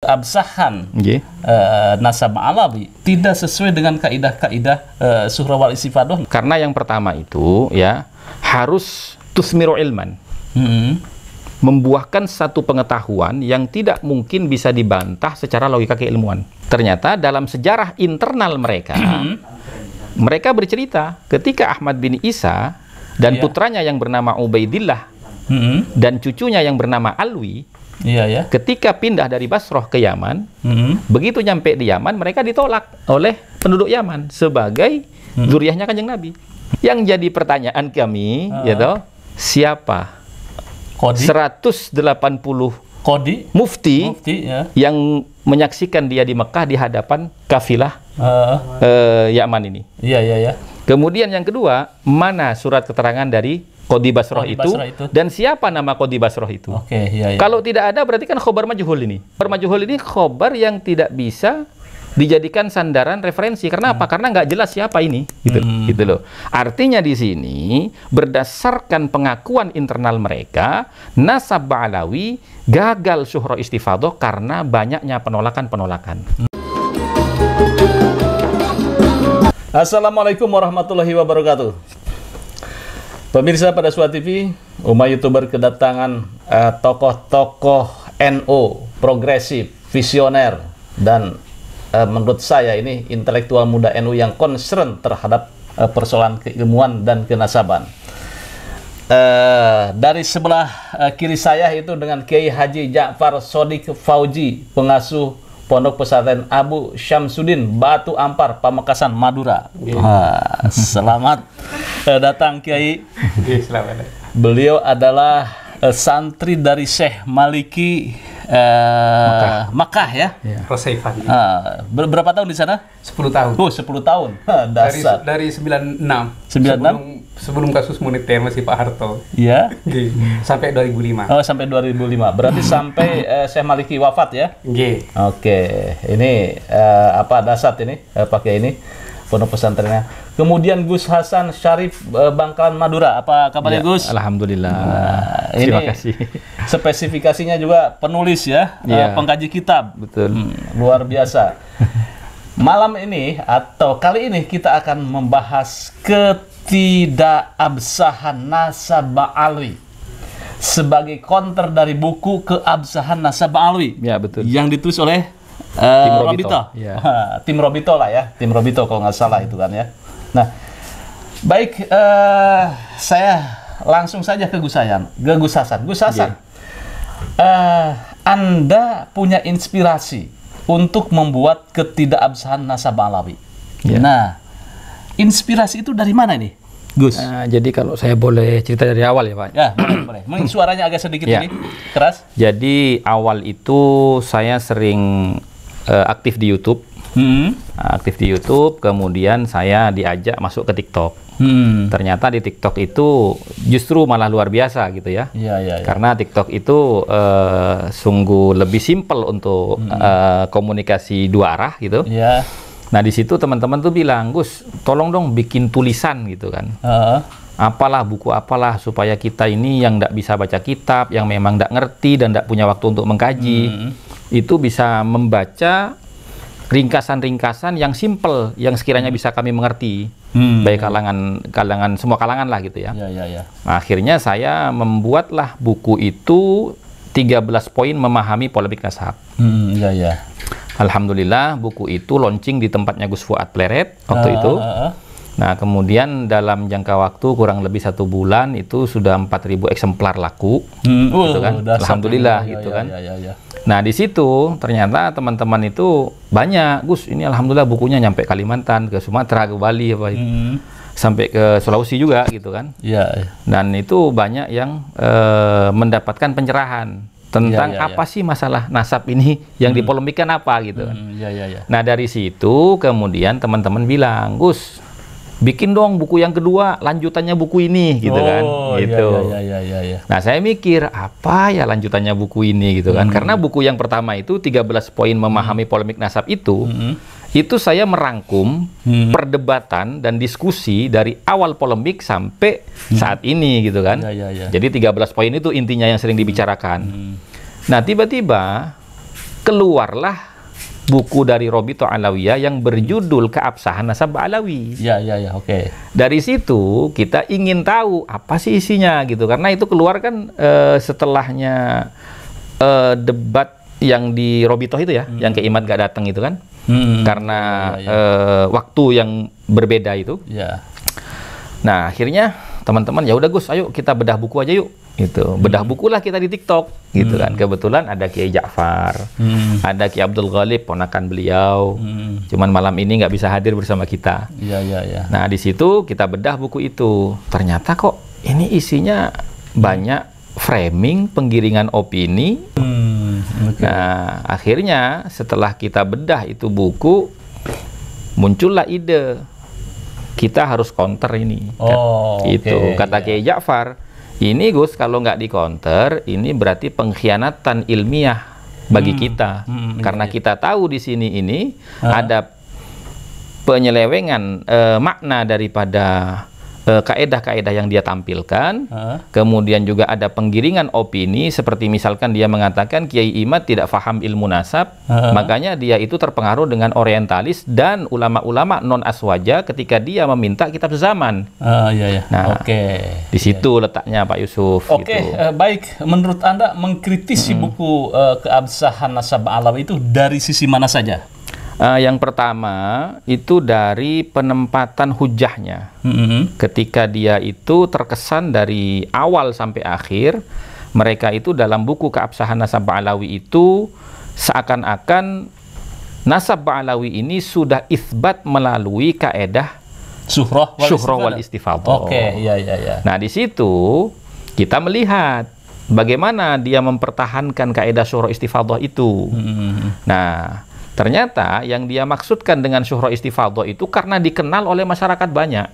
keabsahan nasab alawi tidak sesuai dengan kaidah-kaidah suhra wal istifadah? Karena yang pertama itu ya harus tusmiru ilman, membuahkan satu pengetahuan yang tidak mungkin bisa dibantah secara logika keilmuan. Ternyata dalam sejarah internal mereka, mereka bercerita ketika Ahmad bin Isa dan putranya yang bernama Ubaidillah dan cucunya yang bernama Alwi, ketika pindah dari Basrah ke Yaman, begitu nyampe di Yaman, mereka ditolak oleh penduduk Yaman sebagai zuriyahnya Kanjeng Nabi. Yang jadi pertanyaan kami, siapa Qadi? 180 Qadi? mufti yang menyaksikan dia di Mekah di hadapan kafilah Yaman ini. Kemudian yang kedua, mana surat keterangan dari Qadi Basrah itu, dan siapa nama Qadi Basrah itu? Kalau tidak ada, berarti kan khobar majhul ini. Khobar majhul ini khobar yang tidak bisa dijadikan sandaran referensi. Karena apa? Karena nggak jelas siapa ini, gitu loh. Artinya di sini berdasarkan pengakuan internal mereka, nasab Ba'alawi gagal syuhra istifadah karena banyaknya penolakan-penolakan. Assalamualaikum warahmatullahi wabarakatuh. Pemirsa pada Suat TV, umat YouTuber kedatangan tokoh-tokoh NU progresif, visioner, dan menurut saya ini intelektual muda NU yang concern terhadap persoalan keilmuan dan kenasaban. Dari sebelah kiri saya itu dengan Kiai Haji Ja'far Shodiq Fauzi, pengasuh Pondok Pesantren Abu Syamsuddin, Batu Ampar, Pamekasan, Madura. Selamat datang Kiai. Beliau adalah santri dari Syekh Maliki Makkah ya? Rosaifan. Berapa tahun di sana? 10 tahun. Oh, 10 tahun. Dasar. Dari 96. 96? Sebelum kasus moneter masih Pak Harto. Iya. Sampai 2005. Oh, sampai 2005. Berarti sampai Syekh Maliki wafat ya? Oke. Ini apa dasar ini? Pakai ini pondok pesantrennya. Kemudian Gus Hasan Syarif Bangkalan Madura. Apa kabarnya Gus? Alhamdulillah. Terima kasih. Spesifikasinya juga penulis ya, pengkaji kitab. Betul. Luar biasa. Malam ini atau kali ini kita akan membahas ketidakabsahan nasab Ba'alawi sebagai counter dari buku Keabsahan Nasab Ba'alawi. Ya, betul. Yang ditulis oleh Tim Robito. Tim Robito lah ya, Tim Robito kalau nggak salah itu kan ya. Nah, baik, saya langsung saja ke Gus Hasan. Gus Hasan, Anda punya inspirasi untuk membuat ketidakabsahan nasab Ba'alawi. Nah, inspirasi itu dari mana nih, Gus? Jadi kalau saya boleh cerita dari awal ya Pak. Ya, boleh. Mungkin suaranya agak sedikit ini keras. Jadi awal itu saya sering aktif di YouTube. Aktif di YouTube, kemudian saya diajak masuk ke TikTok. Ternyata di TikTok itu justru malah luar biasa gitu ya. Karena TikTok itu sungguh lebih simpel untuk komunikasi dua arah gitu. Nah di situ teman-teman tuh bilang, Gus, tolong dong bikin tulisan gitu kan. Apalah buku apalah supaya kita ini yang nggak bisa baca kitab, yang memang nggak ngerti dan nggak punya waktu untuk mengkaji, itu bisa membaca ringkasan-ringkasan yang simple, yang sekiranya bisa kami mengerti, baik kalangan semua kalangan lah gitu ya. Nah, akhirnya saya membuatlah buku itu 13 poin memahami polemik nasab. Alhamdulillah buku itu launching di tempatnya Gus Fuad Pleret waktu itu. Nah kemudian dalam jangka waktu kurang lebih 1 bulan itu sudah 4.000 eksemplar laku, gitu kan. Alhamdulillah gitu kan. Nah di situ ternyata teman-teman itu banyak, Gus ini alhamdulillah bukunya nyampe Kalimantan, ke Sumatera, ke Bali apa itu, sampai ke Sulawesi juga gitu kan. Dan itu banyak yang mendapatkan pencerahan tentang apa sih masalah nasab ini yang dipolemikan apa gitu kan. Nah dari situ kemudian teman-teman bilang, Gus bikin dong buku yang kedua, lanjutannya buku ini gitu kan. Gitu. Nah saya mikir apa ya lanjutannya buku ini gitu kan. Karena buku yang pertama itu 13 poin memahami polemik nasab itu saya merangkum perdebatan dan diskusi dari awal polemik sampai saat ini gitu kan. Jadi 13 poin itu intinya yang sering dibicarakan. Nah tiba-tiba keluarlah buku dari Robito Alawiyah yang berjudul Keabsahan Nasab Alawi. Oke. Dari situ kita ingin tahu apa sih isinya gitu, karena itu keluar kan setelahnya debat yang di Robito itu ya, yang ke Imad gak datang itu kan, karena waktu yang berbeda itu. Nah akhirnya teman-teman, ya udah Gus, ayo kita bedah buku aja yuk. Gitu. Bedah bukulah kita di TikTok gitu kan. Kebetulan ada Kiai Ja'far, ada Kiai Abdul Ghalib, ponakan beliau. Cuman malam ini nggak bisa hadir bersama kita. Nah, di situ kita bedah buku itu. Ternyata kok ini isinya banyak framing, penggiringan opini. Nah, akhirnya setelah kita bedah itu buku, muncullah ide. Kita harus counter ini. Itu kata Kiai Ja'far. Ini Gus, kalau nggak di counter, ini berarti pengkhianatan ilmiah bagi kita. Karena kita tahu di sini ini ada penyelewengan makna daripada kaedah-kaedah yang dia tampilkan. Kemudian juga ada penggiringan opini, seperti misalkan dia mengatakan Kiai Imad tidak faham ilmu nasab, makanya dia itu terpengaruh dengan orientalis dan ulama-ulama non-aswaja ketika dia meminta kitab zaman. Nah, di situ letaknya Pak Yusuf. Gitu. Baik. Menurut Anda mengkritisi buku Keabsahan Nasab Alawi itu dari sisi mana saja? Yang pertama itu dari penempatan hujahnya. Ketika dia itu terkesan dari awal sampai akhir, mereka itu dalam buku Keabsahan Nasab Alawi itu seakan-akan Nasab Alawi ini sudah isbat melalui kaedah syuhrah wal istifadhah. Nah, di situ kita melihat bagaimana dia mempertahankan kaedah syuhrah istifadhah itu. Nah, ternyata yang dia maksudkan dengan syuhrah istifadhah itu karena dikenal oleh masyarakat banyak.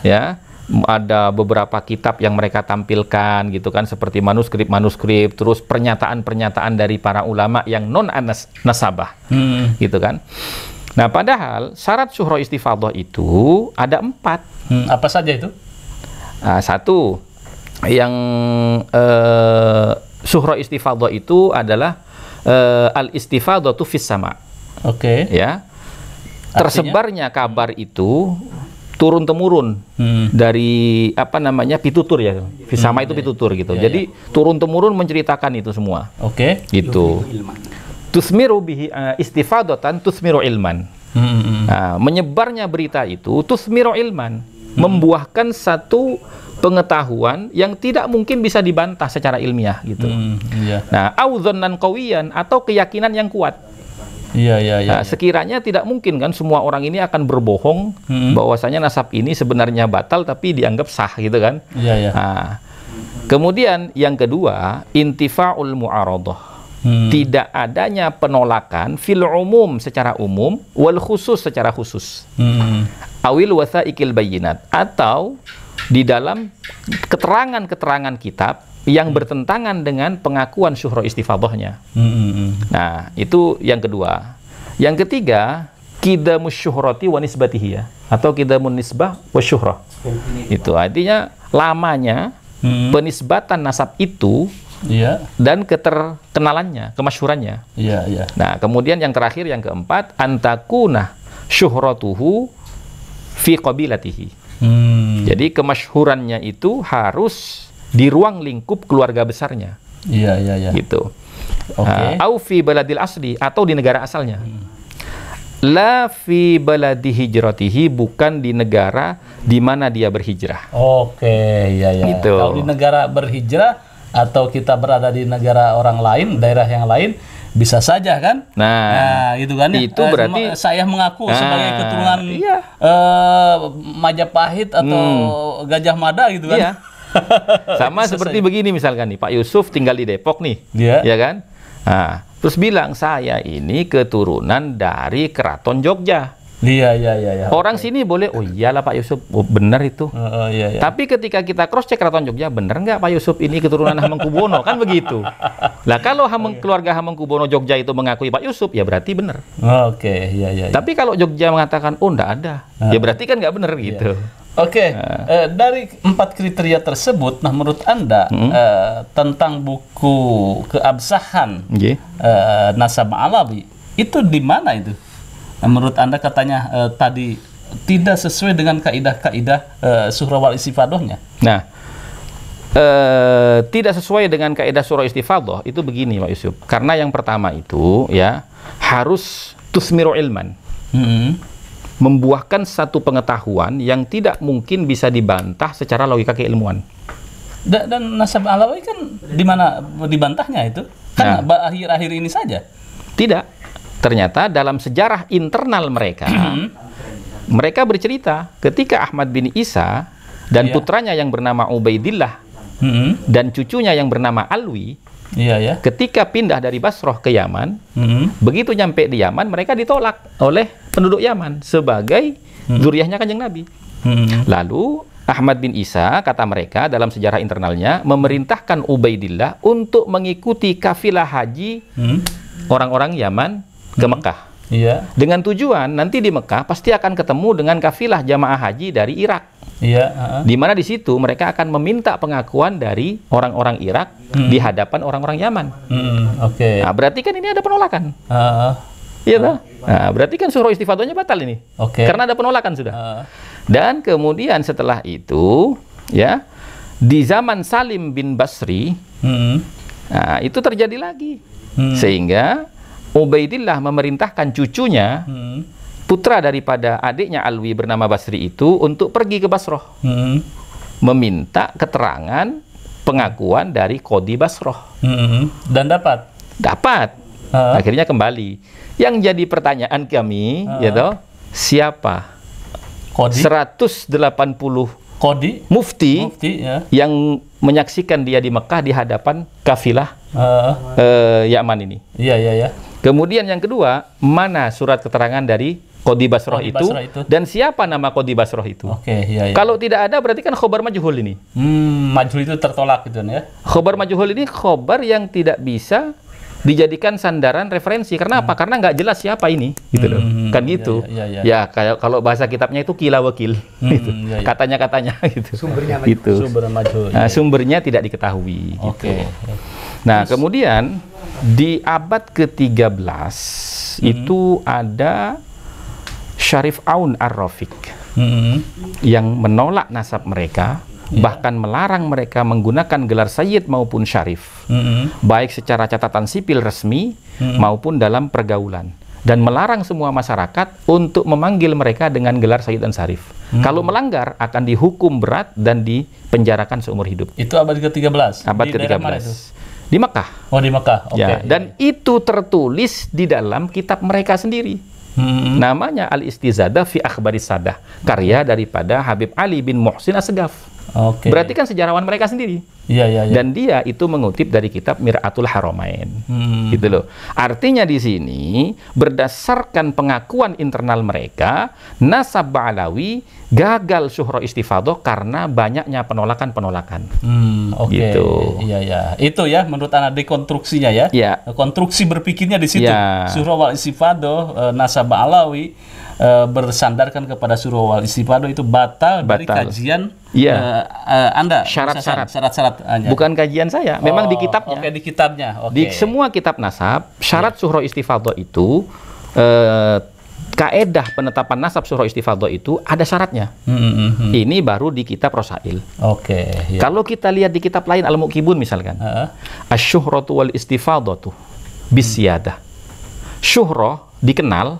Ya, ada beberapa kitab yang mereka tampilkan gitu kan, seperti manuskrip, terus pernyataan-pernyataan dari para ulama yang non nasabah, gitu kan. Nah, padahal syarat syuhrah istifadhah itu ada 4. Apa saja itu? Satu, yang syuhrah istifadhah itu adalah al-istifadhatu fis sama. Ya. Tersebarnya kabar itu turun-temurun dari pitutur ya. Fis sama itu pitutur gitu. Jadi turun-temurun menceritakan itu semua. Gitu. Tusmiru bihi istifadatan tusmiru ilman. Nah, menyebarnya berita itu tusmiru ilman, membuahkan satu pengetahuan yang tidak mungkin bisa dibantah secara ilmiah gitu. Nah, audzannan qawiyan, atau keyakinan yang kuat. Nah, sekiranya tidak mungkin kan semua orang ini akan berbohong bahwasanya nasab ini sebenarnya batal tapi dianggap sah gitu kan. Nah, kemudian yang kedua, intifa'ul mu'aradhah. Tidak adanya penolakan fil umum secara umum, wal khusus secara khusus. Awil wathaiqil bayyinat, atau di dalam keterangan-keterangan kitab yang bertentangan dengan pengakuan syuhrah istifadhahnya. Nah, itu yang kedua. Yang ketiga, qidamus syuhrati wa nisbatihi, ya, atau qidamun nisbah wa syuhrah. Itu artinya lamanya penisbatan nasab itu dan keterkenalannya, kemasyhurannya. Nah, kemudian yang terakhir, yang keempat, antakuna syuhratuhu fi qabilatihi. Jadi kemasyhurannya itu harus di ruang lingkup keluarga besarnya. Gitu. Au fi baladil asli, atau di negara asalnya. La fi baladi hijratihi, bukan di negara di mana dia berhijrah. Gitu. Kalau di negara berhijrah atau kita berada di negara orang lain, daerah yang lain, bisa saja kan? Nah itu kan ya. Itu berarti saya mengaku sebagai keturunan Majapahit atau Gajah Mada gitu kan. Sama seperti begini misalkan nih, Pak Yusuf tinggal di Depok nih, ya kan? Nah, terus bilang saya ini keturunan dari Keraton Jogja. Orang sini boleh, oh iyalah Pak Yusuf, benar itu. Tapi ketika kita cross check Keraton Jogja, benar nggak Pak Yusuf ini keturunan Hamengkubuwono, kan begitu. Lah kalau keluarga Hamengkubuwono Jogja itu mengakui Pak Yusuf, ya berarti benar. Tapi kalau Jogja mengatakan, oh nggak ada, ya berarti kan nggak benar gitu. Oke, dari 4 kriteria tersebut, nah menurut Anda tentang buku keabsahan Nasab Alawi itu di mana itu? Nah, menurut Anda katanya tadi tidak sesuai dengan kaidah-kaidah surah wal istifadohnya. Nah, tidak sesuai dengan kaidah surah istifadoh itu begini Pak Yusuf. Karena yang pertama itu ya harus tusmiru ilman. Membuahkan satu pengetahuan yang tidak mungkin bisa dibantah secara logika keilmuan. Dan Nasab Alawi kan di mana dibantahnya itu? Kan akhir-akhir ini saja. Tidak. Ternyata dalam sejarah internal mereka, mereka bercerita ketika Ahmad bin Isa dan putranya yang bernama Ubaidillah dan cucunya yang bernama Alwi, ketika pindah dari Basrah ke Yaman, begitu nyampe di Yaman, mereka ditolak oleh penduduk Yaman sebagai zuriyahnya Kanjeng Nabi. Lalu Ahmad bin Isa, kata mereka dalam sejarah internalnya, memerintahkan Ubaidillah untuk mengikuti kafilah haji orang-orang Yaman ke Mekah. Dengan tujuan nanti di Mekah pasti akan ketemu dengan kafilah jamaah haji dari Irak. Di mana di situ mereka akan meminta pengakuan dari orang-orang Irak di hadapan orang-orang Yaman. Nah, berarti kan ini ada penolakan. Iya toh? Nah, berarti kan surah istifadohnya batal ini. Karena ada penolakan sudah. Dan kemudian setelah itu, ya, di zaman Salim bin Basri, nah, itu terjadi lagi. Sehingga Ubaidillah memerintahkan cucunya, putra daripada adiknya Alwi bernama Basri itu, untuk pergi ke Basrah, meminta keterangan pengakuan dari Qadi Basrah. Dan dapat? Dapat. Akhirnya kembali. Yang jadi pertanyaan kami, yaitu siapa? Qadi? 180 Qadi? mufti yang menyaksikan dia di Mekah di hadapan kafilah Yaman ini. Kemudian yang kedua, mana surat keterangan dari Qadi Basrah itu, dan siapa nama Qadi Basrah itu? Kalau tidak ada berarti kan khobar majhul ini. Majhul itu tertolak gitu ya. Khobar majhul ini khobar yang tidak bisa dijadikan sandaran referensi. Karena apa? Karena nggak jelas siapa ini, gitu loh. Kan gitu. Ya, kalau bahasa kitabnya itu kila wakil, gitu. Katanya-katanya gitu. Sumbernya gitu. Majhul. Sumbernya tidak diketahui. Gitu. Nah, kemudian di abad ke-13 itu ada Syarif Aun Ar-Rafiq yang menolak nasab mereka, bahkan melarang mereka menggunakan gelar Sayyid maupun Syarif, baik secara catatan sipil resmi maupun dalam pergaulan, dan melarang semua masyarakat untuk memanggil mereka dengan gelar Sayyid dan Syarif. Kalau melanggar akan dihukum berat dan dipenjarakan seumur hidup. Itu abad ke-13? Abad ke-13 di Mekah. Oh, di Mekah. Dan itu tertulis di dalam kitab mereka sendiri. Namanya Al-Istizadah fi Akhbaris Sadah, karya daripada Habib Ali bin Muhsin As-Segaf. Berarti kan sejarawan mereka sendiri. Dan dia itu mengutip dari kitab Mir'atul Haramain. Gitu loh. Artinya di sini berdasarkan pengakuan internal mereka, Nasab Alawi gagal syuhra istifadoh karena banyaknya penolakan-penolakan. Gitu. Itu ya menurut Anda dekonstruksinya ya. Konstruksi berpikirnya di situ. Syuhra wal istifadoh Nasab Alawi bersandarkan kepada surah wal istifadoh itu batal dari kajian Anda. Syarat-syarat. Bukan kajian saya, memang di kitabnya. Di kitabnya. Di semua kitab nasab, syarat surah istifadoh itu, kaedah penetapan nasab surah istifadoh itu ada syaratnya. Ini baru di kitab Rosail. Kalau kita lihat di kitab lain Al-Muqibun misalkan, asy-syuhratu wal istifadatu bisyadah. Syuhrah dikenal,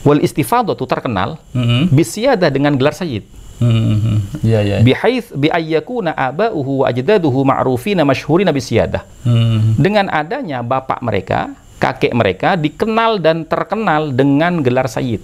wal istifadatu terkenal, bisyadah dengan gelar sayyid. Bihaits bi ayyakuna aba'uhu wa ajdaduhu ma'rufina masyhurina bisyadah. Dengan adanya bapak mereka, kakek mereka dikenal dan terkenal dengan gelar sayyid.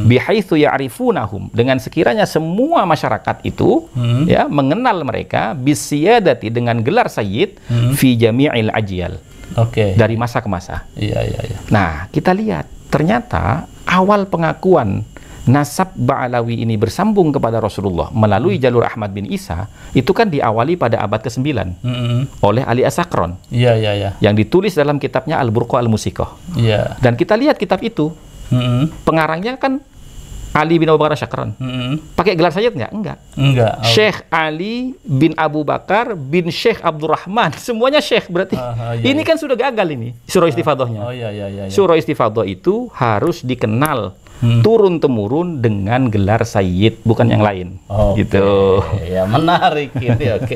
Bihaitsu ya'rifunahum, dengan sekiranya semua masyarakat itu ya mengenal mereka bisyadati dengan gelar sayyid fi jami'il ajyal. Dari masa ke masa. Nah, kita lihat ternyata awal pengakuan nasab Ba'alawi ini bersambung kepada Rasulullah melalui jalur Ahmad bin Isa itu kan diawali pada abad ke-9 oleh Ali As-Sakron yang ditulis dalam kitabnya Al-Burqa Al-Musiqah. Dan kita lihat kitab itu pengarangnya kan Ali bin Abu Bakar Syakran. Pakai gelar Sayyid nggak? Enggak. Enggak. Syekh Ali bin Abu Bakar bin Syekh Abdurrahman. Semuanya Syekh berarti. Iya, ini kan sudah gagal ini surah istifadhahnya. Oh iya. Surah istifadhah itu harus dikenal turun temurun dengan gelar Sayyid, bukan yang lain. Gitu. Ya menarik ini. Oke.